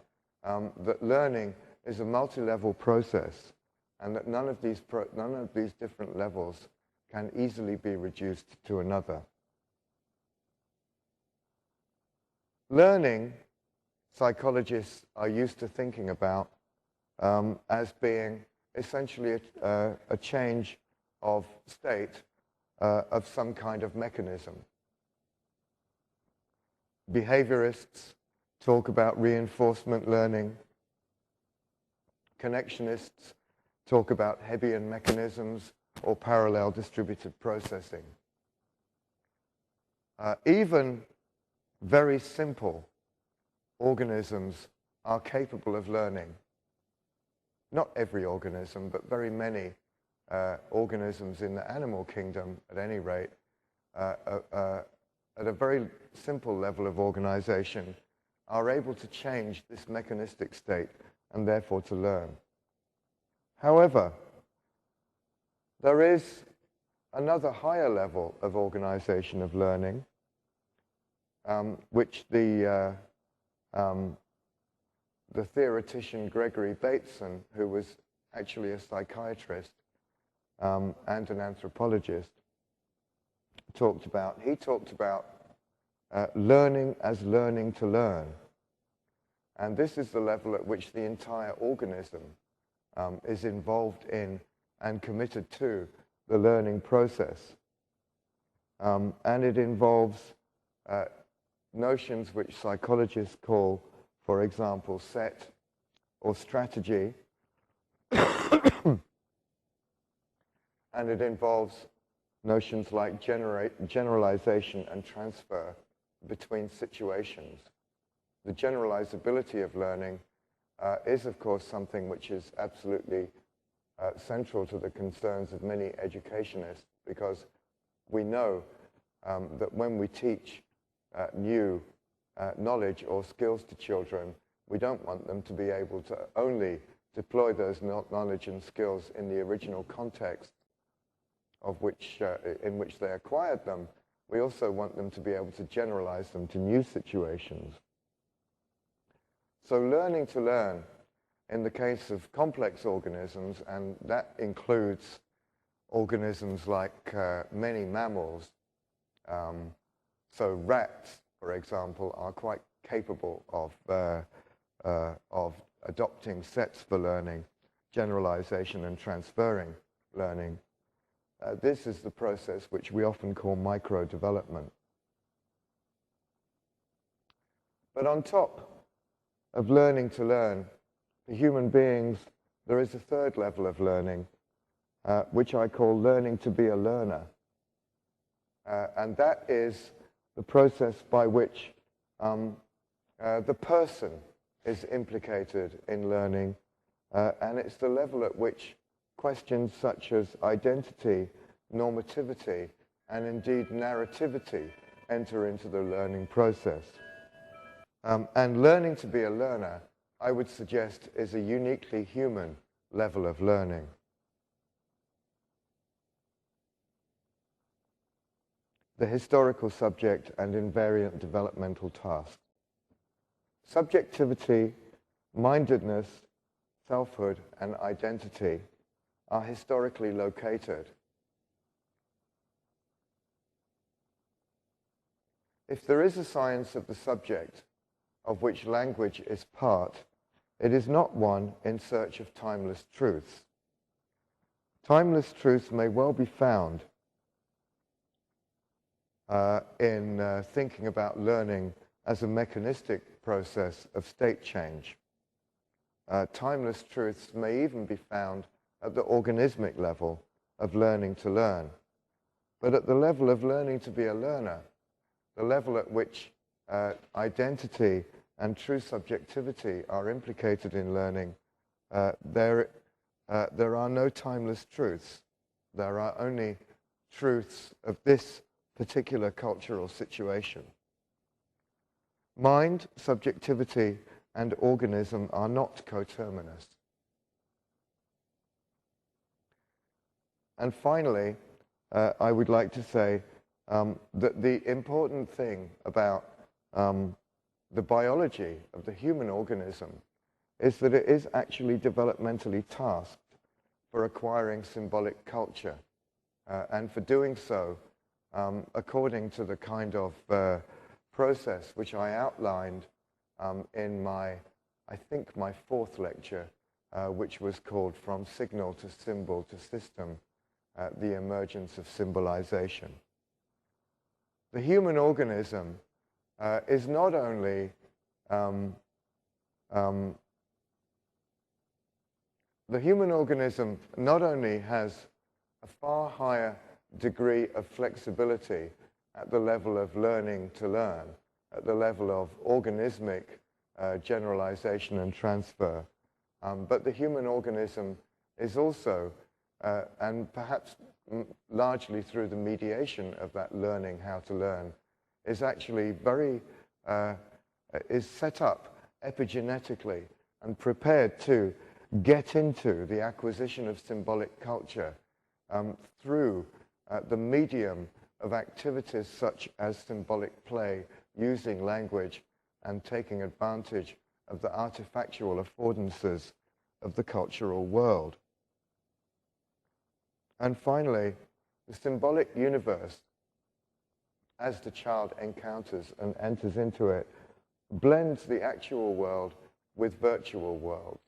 that learning is a multi-level process, and that none of these different levels can easily be reduced to another. Learning, psychologists are used to thinking about as being essentially a change of state of some kind of mechanism. Behaviorists talk about reinforcement learning. Connectionists talk about Hebbian mechanisms or parallel distributed processing. Even very simple organisms are capable of learning. Not every organism, but very many organisms in the animal kingdom, at any rate, at a very simple level of organization, are able to change this mechanistic state and therefore to learn. However, there is another higher level of organization of learning, which the theoretician Gregory Bateson, who was actually a psychiatrist and an anthropologist, talked about. He talked about learning as learning to learn. And this is the level at which the entire organism is involved in and committed to the learning process. And it involves notions which psychologists call, for example, set or strategy. And it involves notions like generalization and transfer between situations. The generalizability of learning is, of course, something which is absolutely central to the concerns of many educationists, because we know that when we teach new knowledge or skills to children, we don't want them to be able to only deploy those knowledge and skills in the original context of which, in which they acquired them. We also want them to be able to generalize them to new situations. So learning to learn, in the case of complex organisms, and that includes organisms like many mammals, so rats, for example, are quite capable of adopting sets for learning, generalization and transferring learning. This is the process which we often call micro-development. But on top of learning to learn, for human beings, there is a third level of learning, which I call learning to be a learner. And that is the process by which the person is implicated in learning, and it's the level at which questions such as identity, normativity, and indeed narrativity enter into the learning process. And learning to be a learner, I would suggest, is a uniquely human level of learning. The historical subject and invariant developmental task. Subjectivity, mindedness, selfhood, and identity are historically located. If there is a science of the subject of which language is part, it is not one in search of timeless truths. Timeless truths may well be found in thinking about learning as a mechanistic process of state change. Timeless truths may even be found at the organismic level of learning to learn. But at the level of learning to be a learner, the level at which identity and true subjectivity are implicated in learning, there are no timeless truths. There are only truths of this particular cultural situation. Mind, subjectivity, and organism are not coterminous. And finally, I would like to say that the important thing about the biology of the human organism is that it is actually developmentally tasked for acquiring symbolic culture, and for doing so according to the kind of process which I outlined in my, I think, my fourth lecture, which was called From Signal to Symbol to System, the Emergence of Symbolization. The human organism is not only the human organism not only has a far higher degree of flexibility at the level of learning to learn, at the level of organismic generalization and transfer, but the human organism is also, and perhaps largely through the mediation of that learning how to learn, is actually very, is set up epigenetically and prepared to get into the acquisition of symbolic culture through the medium of activities such as symbolic play, using language and taking advantage of the artifactual affordances of the cultural world. And finally, the symbolic universe, as the child encounters and enters into it, blends the actual world with virtual worlds.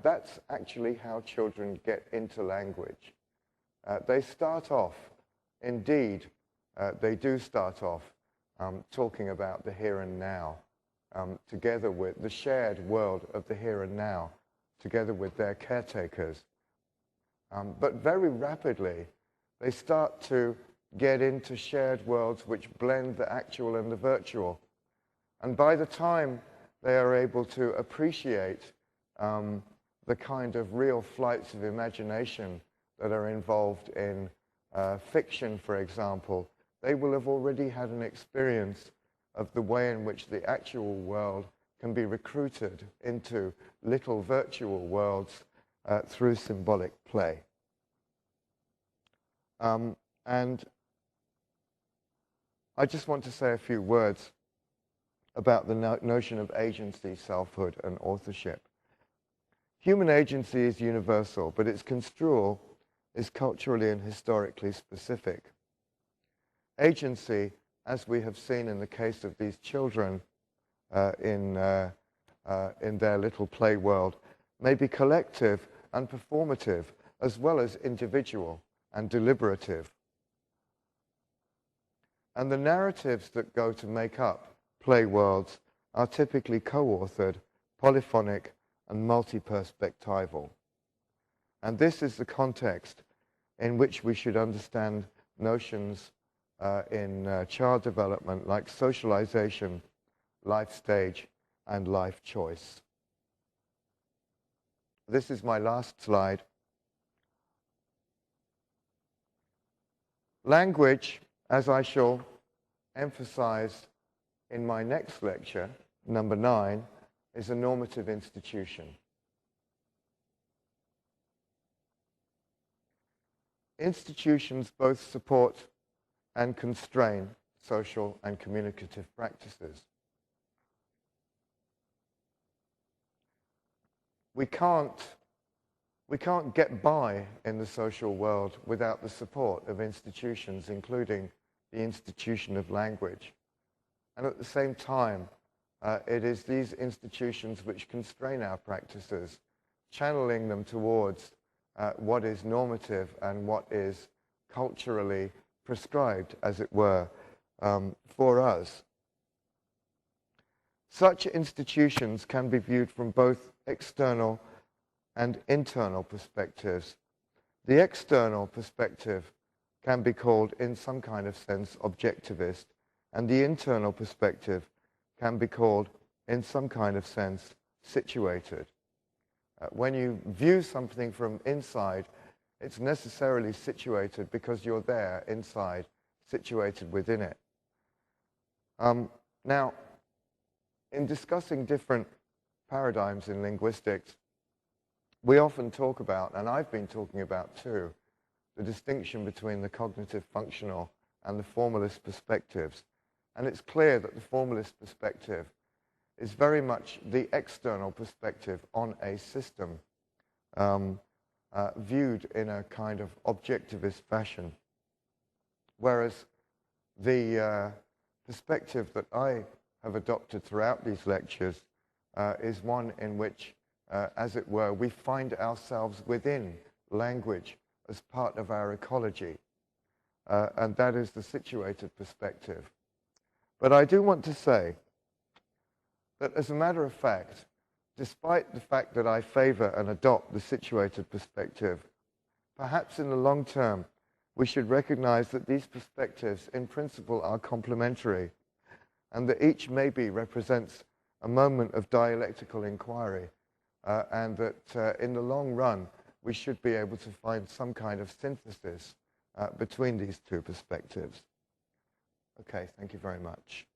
That's actually how children get into language. They start off, indeed, they do start off talking about the here and now, together with the shared world of the here and now, together with their caretakers. But very rapidly, they start to get into shared worlds which blend the actual and the virtual. And by the time they are able to appreciate the kind of real flights of imagination that are involved in fiction, for example, they will have already had an experience of the way in which the actual world can be recruited into little virtual worlds through symbolic play. And I just want to say a few words about the notion of agency, selfhood, and authorship. Human agency is universal, but its construal is culturally and historically specific. Agency, as we have seen in the case of these children in their little play world, may be collective and performative, as well as individual and deliberative. And the narratives that go to make up play worlds are typically co-authored, polyphonic, and multi-perspectival. And this is the context in which we should understand notions in child development like socialization, life stage, and life choice. This is my last slide. Language, as I shall emphasize in my next lecture, number 9, is a normative institution. Institutions both support and constrain social and communicative practices. We can't get by in the social world without the support of institutions, including the institution of language. And at the same time, it is these institutions which constrain our practices, channeling them towards what is normative and what is culturally prescribed, as it were, for us. Such institutions can be viewed from both external and internal perspectives. The external perspective can be called, in some kind of sense, objectivist, and the internal perspective can be called, in some kind of sense, situated. When you view something from inside, it's necessarily situated because you're there inside, situated within it. Now, in discussing different paradigms in linguistics, we often talk about, and I've been talking about too, the distinction between the cognitive functional and the formalist perspectives. And it's clear that the formalist perspective is very much the external perspective on a system, viewed in a kind of objectivist fashion. Whereas the perspective that I have adopted throughout these lectures is one in which, as it were, we find ourselves within language as part of our ecology, and that is the situated perspective. But I do want to say that, as a matter of fact, despite the fact that I favor and adopt the situated perspective, perhaps in the long term, we should recognize that these perspectives, in principle, are complementary, and that each maybe represents a moment of dialectical inquiry, and that in the long run, we should be able to find some kind of synthesis between these two perspectives. Okay, thank you very much.